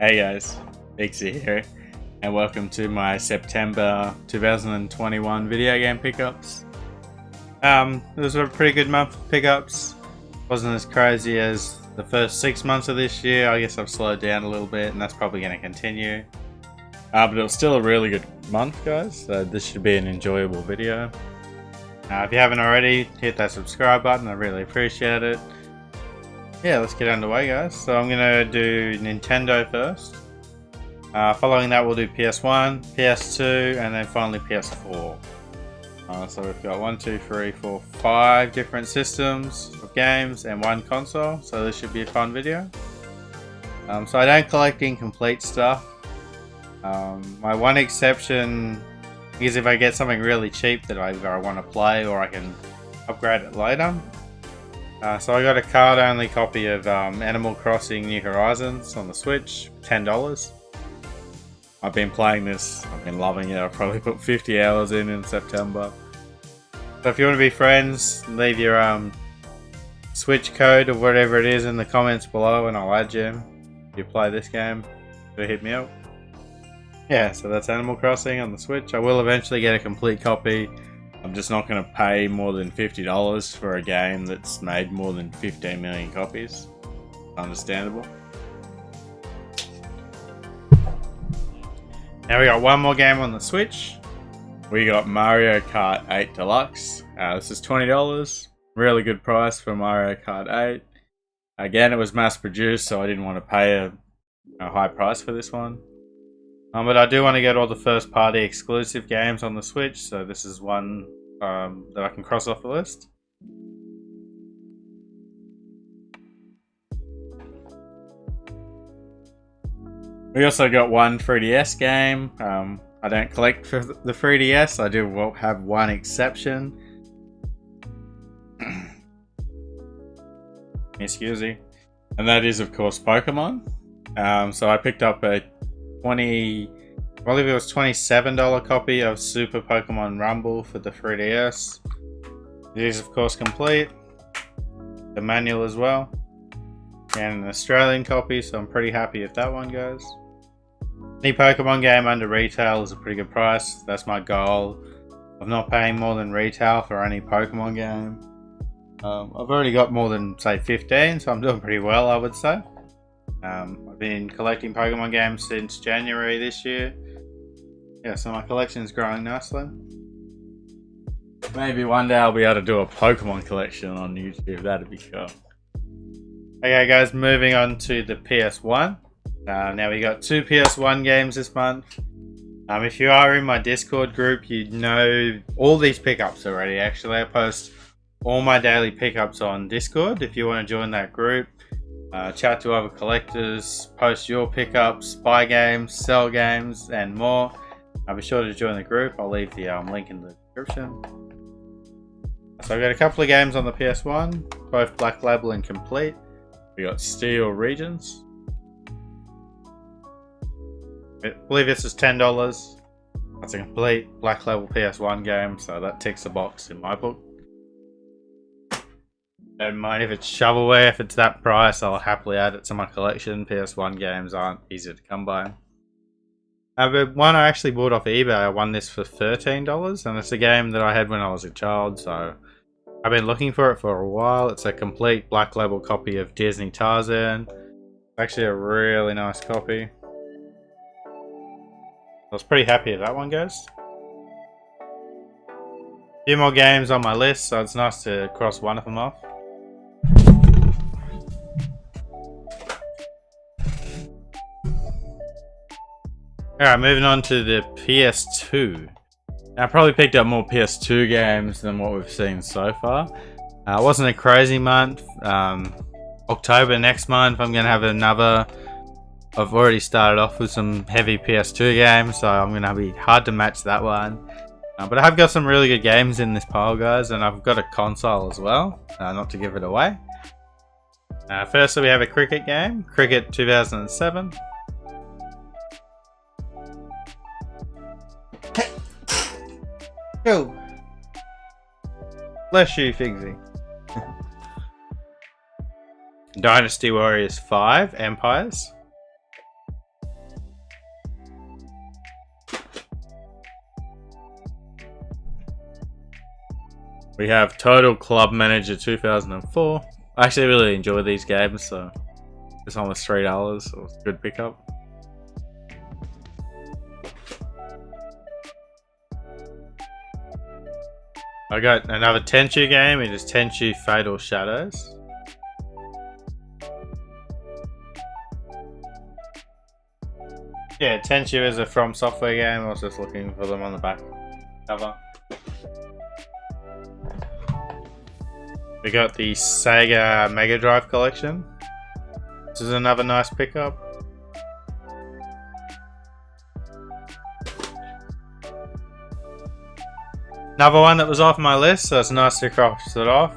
Hey guys, Pixie here, and welcome to my September 2021 video game pickups. It was a pretty good month of pickups. Wasn't as crazy as the first 6 months of this year. I guess I've slowed down a little bit, and that's probably going to continue. But it was still a really good month, guys, so this should be an enjoyable video. If you haven't already, hit that subscribe button, I really appreciate it. Yeah, let's get underway, guys. So I'm gonna do Nintendo first. Following that, we'll do PS1, PS2, and then finally PS4. So we've got 1, 2, 3, 4, 5 different systems of games and 1 console. So this should be a fun video. So I don't collect incomplete stuff. My one exception is if I get something really cheap that either I want to play or I can upgrade it later. So I got a card-only copy of Animal Crossing New Horizons on the Switch, $10. I've been playing this, I've been loving it. I've probably put 50 hours in September. So if you want to be friends, leave your Switch code or whatever it is in the comments below and I'll add you. If you play this game, so hit me up. Yeah, so that's Animal Crossing on the Switch. I will eventually get a complete copy. I'm just not going to pay more than $50 for a game that's made more than 15 million copies. Understandable. Now we got one more game on the Switch. We got Mario Kart 8 Deluxe. This is $20. Really good price for Mario Kart 8. Again, it was mass produced, so I didn't want to pay a high price for this one. But I do want to get all the first party exclusive games on the Switch, so this is one that I can cross off the list. We also got one 3DS game. I don't collect for the 3DS, I do have one exception. Excuse me. And that is of course Pokemon. So I picked up a I believe it was $27 copy of Super Pokemon Rumble for the 3DS. It is of course complete. The manual as well. And an Australian copy, so I'm pretty happy if that one goes. Any Pokemon game under retail is a pretty good price. That's my goal. I'm not paying more than retail for any Pokemon game. I've already got more than say 15, so I'm doing pretty well, I would say. I've been collecting Pokemon games since January this year. Yeah, so my collection is growing nicely. Maybe one day I'll be able to do a Pokemon collection on YouTube. That'd be cool. Okay guys, moving on to the PS1. Now we got 2 PS1 games this month. If you are in my Discord group, you know all these pickups already. Actually, I post all my daily pickups on Discord if you want to join that group. Chat to other collectors, post your pickups, buy games, sell games, and more. Be sure to join the group. I'll leave the link in the description. So I've got a couple of games on the PS1, both Black Label and complete. We got Steel Regions. I believe this is $10. That's a complete Black Label PS1 game, so that ticks the box in my book. Don't mind if it's shovelware, if it's that price, I'll happily add it to my collection. PS1 games aren't easy to come by. But one I actually bought off eBay, I won this for $13, and it's a game that I had when I was a child, so I've been looking for it for a while. It's a complete Black Label copy of Disney Tarzan. It's actually a really nice copy. I was pretty happy with that one, guys. A few more games on my list, so it's nice to cross one of them off. Alright, moving on to the PS2. Now, I probably picked up more PS2 games than what we've seen so far. It wasn't a crazy month. October next month, I'm going to have another. I've already started off with some heavy PS2 games, so I'm going to be hard to match that one. But I have got some really good games in this pile, guys, and I've got a console as well, not to give it away. Firstly, we have a cricket game, Cricket 2007. Go! Bless you, Figsy. Dynasty Warriors 5 Empires. We have Total Club Manager 2004. I actually really enjoy these games, so this one was $3, so it's a good pickup. I got another Tenchu game. It is Tenchu Fatal Shadows. Yeah, Tenchu is a From Software game. I was just looking for them on the back cover. We got the Sega Mega Drive collection. This is another nice pickup. Another one that was off my list, so it's nice to cross it off.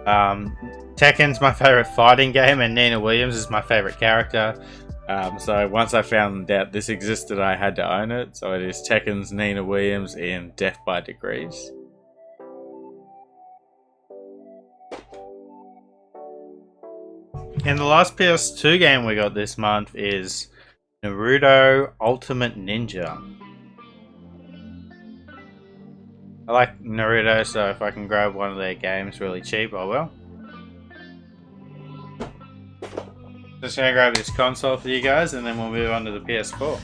Tekken's my favourite fighting game, and Nina Williams is my favourite character. So once I found out this existed, I had to own it. So it is Tekken's Nina Williams in Death by Degrees. And the last PS2 game we got this month is Naruto Ultimate Ninja. I like Naruto, so if I can grab one of their games really cheap, I will. Just gonna grab this console for you guys, and then we'll move on to the PS4.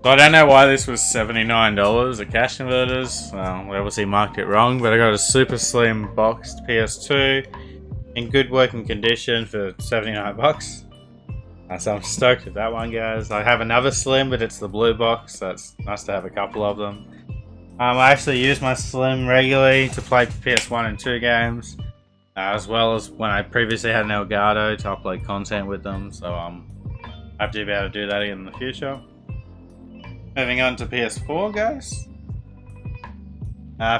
So I don't know why this was $79 at Cash Converters. Well, we obviously marked it wrong, but I got a super slim boxed PS2 in good working condition for 79 bucks. So I'm stoked with that one, guys. I have another slim, but it's the blue box, so it's nice to have a couple of them. I actually use my slim regularly to play PS1 and 2 games, as well as when I previously had an Elgato to upload content with them, so I have to be able to do that again in the future. Moving on to PS4, guys.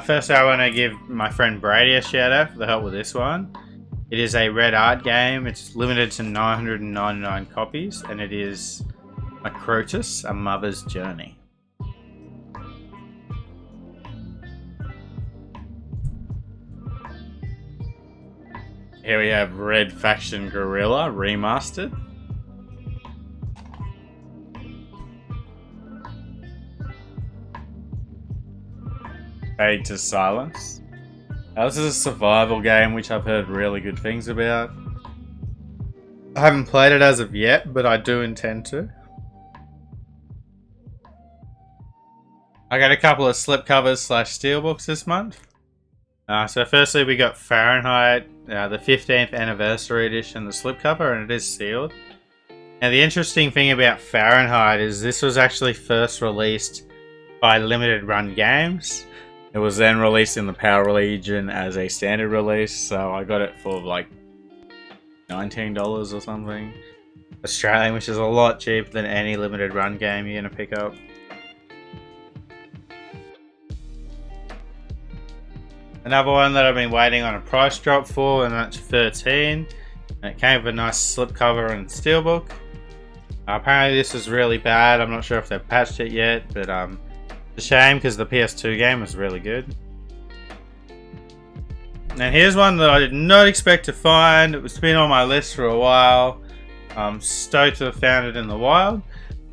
First, I want to give my friend Brady a shout out for the help with this one. It is a Red Art game. It's limited to 999 copies, and it is Macrotus: A Mother's Journey. Here we have Red Faction Guerrilla Remastered. Fade to Silence. This is a survival game which I've heard really good things about. I haven't played it as of yet, but I do intend to. I got a couple of slipcovers / steelbooks this month. So firstly we got Fahrenheit, the 15th anniversary edition, the slipcover, and it is sealed. Now the interesting thing about Fahrenheit is this was actually first released by Limited Run Games. It was then released in the Power Legion as a standard release, so I got it for like $19 or something Australian, which is a lot cheaper than any limited run game you're gonna pick up. Another one that I've been waiting on a price drop for, and that's 13, and it came with a nice slipcover and steelbook. Apparently this is really bad. I'm not sure if they've patched it yet, but it's a shame because the PS2 game was really good. And here's one that I did not expect to find. It was been on my list for a while. I'm stoked to have found it in the wild,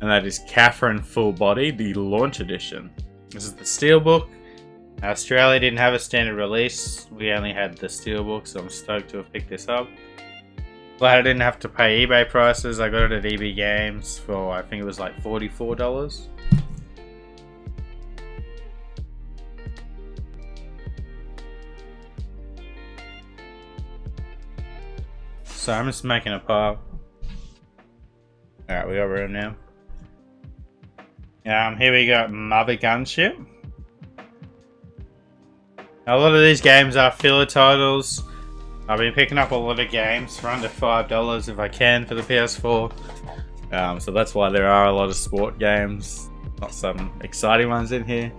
and that is Catherine Full Body, the launch edition. This is the steelbook. Australia didn't have a standard release. We only had the steelbook, so I'm stoked to have picked this up. Glad I didn't have to pay eBay prices. I got it at EB Games for, I think it was like $44. So I'm just making a pile. Alright, we got room now. Here we got Mother Gunship. A lot of these games are filler titles. I've been picking up a lot of games for under $5 if I can for the PS4. So that's why there are a lot of sport games. Not some exciting ones in here.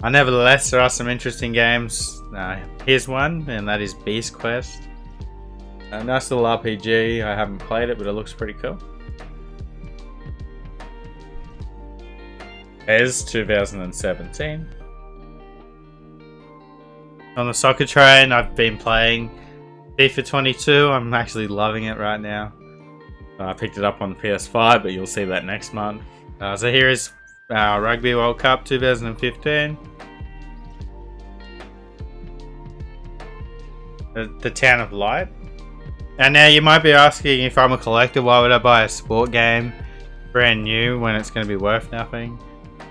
Nevertheless, there are some interesting games. Here's one, and that is Beast Quest. A nice little RPG. I haven't played it, but it looks pretty cool. PES 2017. On the soccer train, I've been playing FIFA 22. I'm actually loving it right now. I picked it up on PS5, but you'll see that next month. So here is Rugby World Cup 2015. The Town of Light. And now you might be asking, if I'm a collector, why would I buy a sport game brand new when it's going to be worth nothing?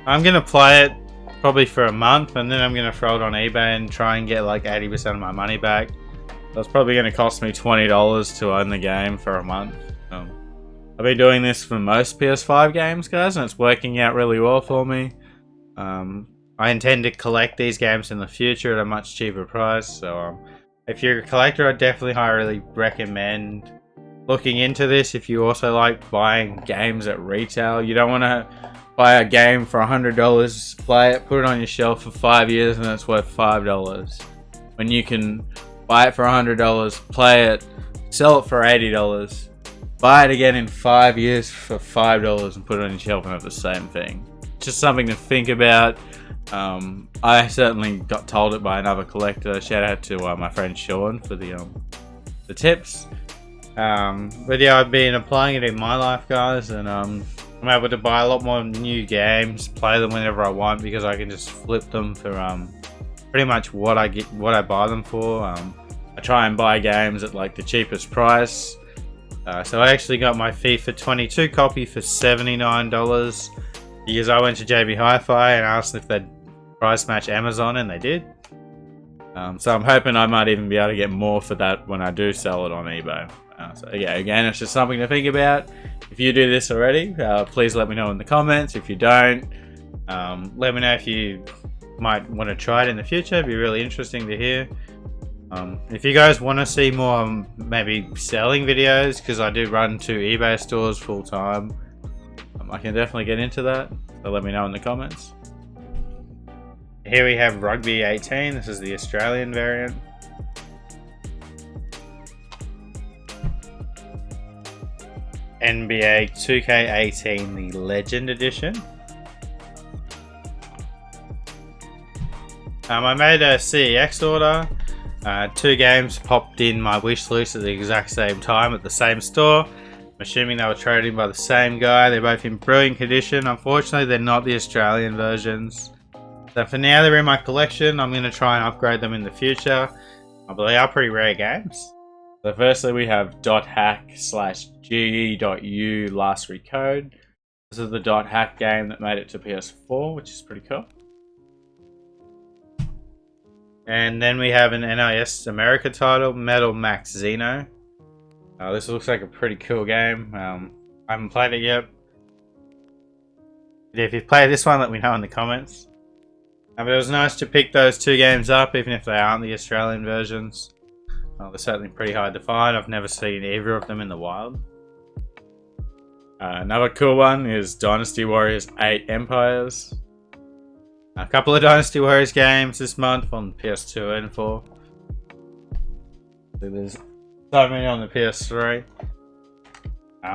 I'm going to play it probably for a month, and then I'm going to throw it on eBay and try and get like 80% of my money back. So it's probably going to cost me $20 to own the game for a month. I've been doing this for most PS5 games, guys, and it's working out really well for me. I intend to collect these games in the future at a much cheaper price, so if you're a collector, I definitely highly recommend looking into this. If you also like buying games at retail, you don't want to buy a game for $100, play it, put it on your shelf for 5 years, and it's worth $5. When you can buy it for $100, play it, sell it for $80, buy it again in 5 years for $5 and put it on your shelf and have the same thing. Just something to think about. I certainly got told it by another collector. Shout out to my friend Sean for the tips. But yeah, I've been applying it in my life, guys, and I'm able to buy a lot more new games, play them whenever I want, because I can just flip them for pretty much what I buy them for. I try and buy games at like the cheapest price. So I actually got my FIFA 22 copy for $79 because I went to JB Hi-Fi and asked if they'd price match Amazon, and they did. So I'm hoping I might even be able to get more for that when I do sell it on eBay. So yeah, again, it's just something to think about. If you do this already, please let me know in the comments. If you don't, let me know if you might want to try it in the future. It'd be really interesting to hear. If you guys want to see more maybe selling videos, because I do run 2 eBay stores full time, I can definitely get into that. So let me know in the comments. Here we have Rugby 18. This is the Australian variant. NBA 2K18, the Legend Edition. I made a CEX order. 2 games popped in my wish list at the exact same time at the same store. I'm assuming they were traded by the same guy. They're both in brilliant condition. Unfortunately, they're not the Australian versions. So for now, they're in my collection. I'm going to try and upgrade them in the future. But they are pretty rare games. So firstly, we have .hack/ge.u last recode. This is the .hack game that made it to PS4, which is pretty cool. And then we have an NIS America title, Metal Max Xeno. This looks like a pretty cool game. I haven't played it yet. If you've played this one, let me know in the comments. But it was nice to pick those 2 games up, even if they aren't the Australian versions. They're certainly pretty hard to find. I've never seen either of them in the wild. Another cool one is Dynasty Warriors 8 Empires. A couple of Dynasty Warriors games this month on PS2 and 4. So there's so many on the PS3.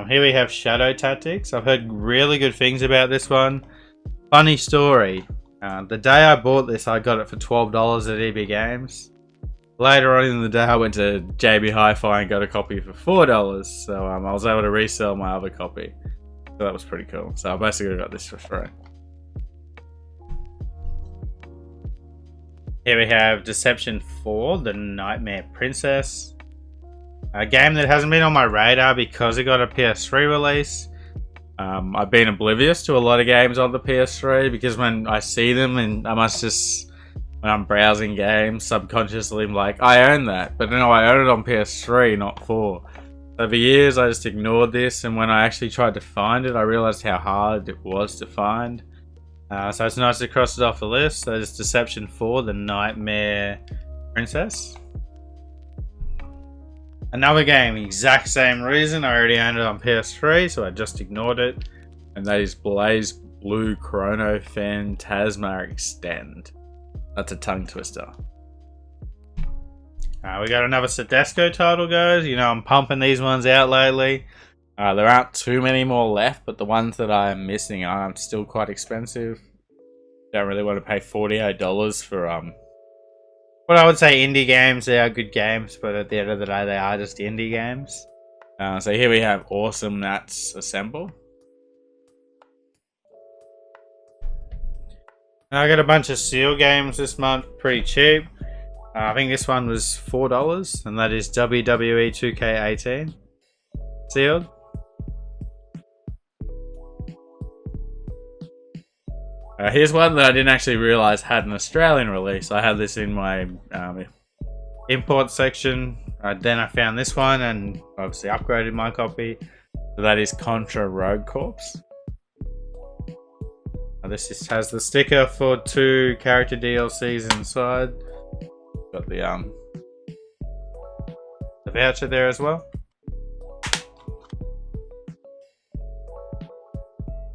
Here we have Shadow Tactics. I've heard really good things about this one. Funny story. The day I bought this, I got it for $12 at EB Games. Later on in the day, I went to JB Hi-Fi and got a copy for $4. So I was able to resell my other copy. So that was pretty cool. So I basically got this for free. Here we have Deception 4, The Nightmare Princess. A game that hasn't been on my radar because it got a PS3 release. I've been oblivious to a lot of games on the PS3 because when I see them, and I must just, when I'm browsing games, subconsciously I'm like, I own that. But no, I own it on PS3, not 4. So for years I just ignored this, and when I actually tried to find it, I realized how hard it was to find. So it's nice to cross it off the list. So it's Deception 4, The Nightmare Princess. Another game, exact same reason. I already owned it on PS3, so I just ignored it. And that is BlazBlue Chrono Phantasma Extend. That's a tongue twister. We got another Sedesco title, guys. You know, I'm pumping these ones out lately. There aren't too many more left, but the ones that I'm missing are still quite expensive. Don't really want to pay $48 for what I would say indie games. They are good games, but at the end of the day, they are just indie games. So here we have Awesome Nats Assemble. I got a bunch of Seal games this month, pretty cheap. I think this one was $4, and that is WWE 2K18 sealed. Here's one that I didn't actually realise had an Australian release. I had this in my import section. Then I found this one and obviously upgraded my copy. So that is Contra Rogue Corps. This just has the sticker for 2 character DLCs inside. Got the voucher there as well.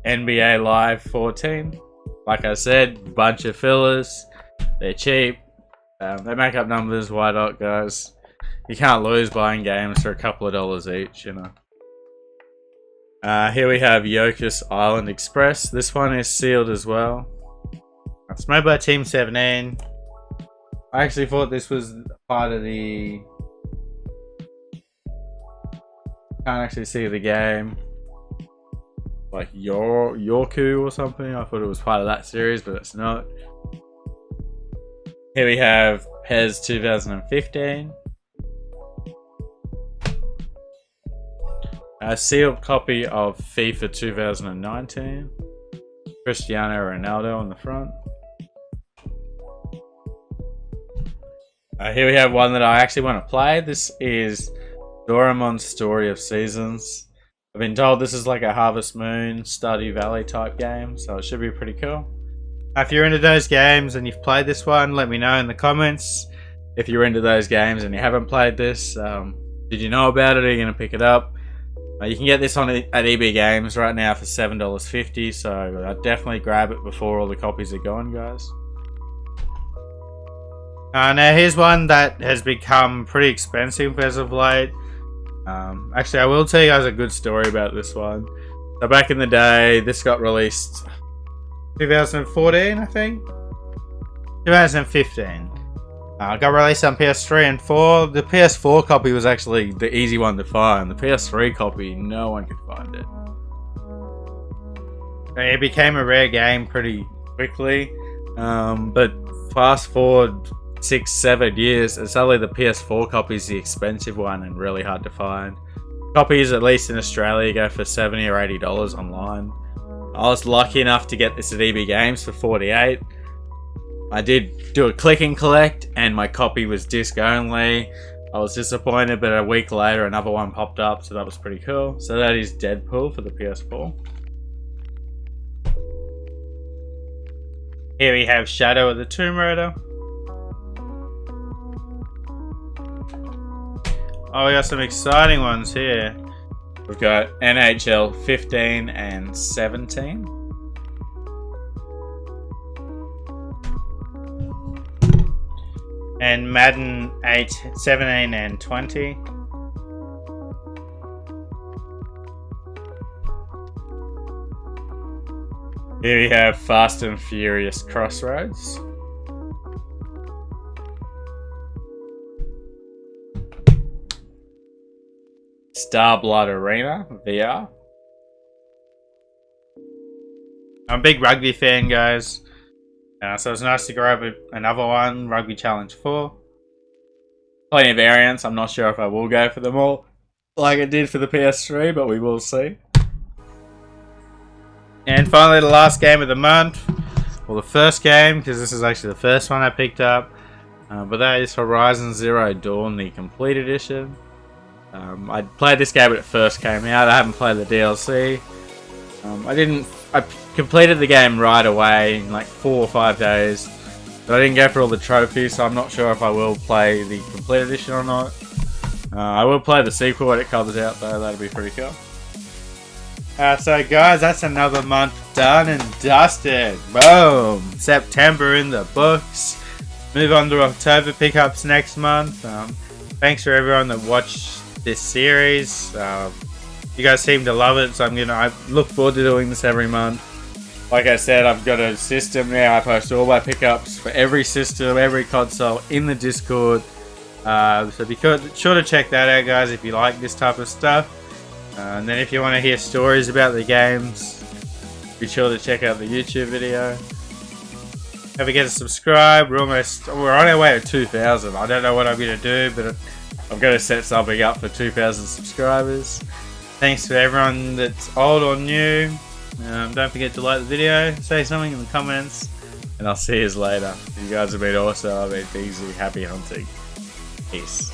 NBA Live 14. Like I said, bunch of fillers. They're cheap. They make up numbers. Why not, guys? You can't lose buying games for a couple of dollars each, you know. Here we have Yokus Island Express. This one is sealed as well. It's made by Team 17. I actually thought this was part of the... Can't actually see the game. Like Yorku or something. I thought it was part of that series, but it's not. Here we have PES 2015. A sealed copy of FIFA 2019. Cristiano Ronaldo on the front. Here we have one that I actually want to play. This is Doraemon's Story of Seasons. I've been told this is like a Harvest Moon, Stardew Valley type game, so it should be pretty cool. If you're into those games and you've played this one, let me know in the comments. If you're into those games and you haven't played this, did you know about it? Are you going to pick it up? You can get this on at EB Games right now for $7.50, so definitely grab it before all the copies are gone, guys. Now here's one that has become pretty expensive as of late. Actually, I will tell you guys a good story about this one. So back in the day, this got released 2014, I think? 2015. Got released on PS3 and 4. The PS4 copy was actually the easy one to find. The PS3 copy, no one could find it. It became a rare game pretty quickly. But fast forward 6-7 years, it's only the PS4 copy is the expensive one and really hard to find. Copies, at least in Australia, go for $70 or $80 online. I was lucky enough to get this at EB Games for $48. I did do a click and collect and my copy was disc only. I was disappointed, but a week later another one popped up, so that was pretty cool. So that is Deadpool for the PS4. Here we have Shadow of the Tomb Raider. Oh, we got some exciting ones here. We've got NHL 15 and 17. And Madden 8, 17 and 20. Here we have Fast and Furious Crossroads. Starblood Arena VR. I'm a big rugby fan, guys. So it's nice to grab another one, Rugby Challenge 4. Plenty of variants. I'm not sure if I will go for them all like I did for the PS3, but we will see. And finally, the last game of the month. Well, the first game, because this is actually the first one I picked up. But that is Horizon Zero Dawn, the Complete Edition. I played this game when it first came out. I haven't played the DLC. I completed the game right away in like 4 or 5 days, but I didn't go for all the trophies, so I'm not sure if I will play the Complete Edition or not. I will play the sequel when it comes out though, that'll be pretty cool. So guys, that's another month done and dusted. Boom! September in the books. Move on to October pickups next month. Thanks for everyone that watched this series. You guys seem to love it, so I look forward to doing this every month. Like I said, I've got a system now. I post all my pickups for every system, every console in the Discord. So be sure to check that out, guys, if you like this type of stuff. And then if you want to hear stories about the games, be sure to check out the YouTube video. Don't forget to subscribe. We're on our way to 2,000. I don't know what I'm going to do, but I'm going to set something up for 2,000 subscribers. Thanks to everyone that's old or new. Don't forget to like the video, say something in the comments, and I'll see you later. You guys have been awesome. I've been busy. Happy hunting. Peace.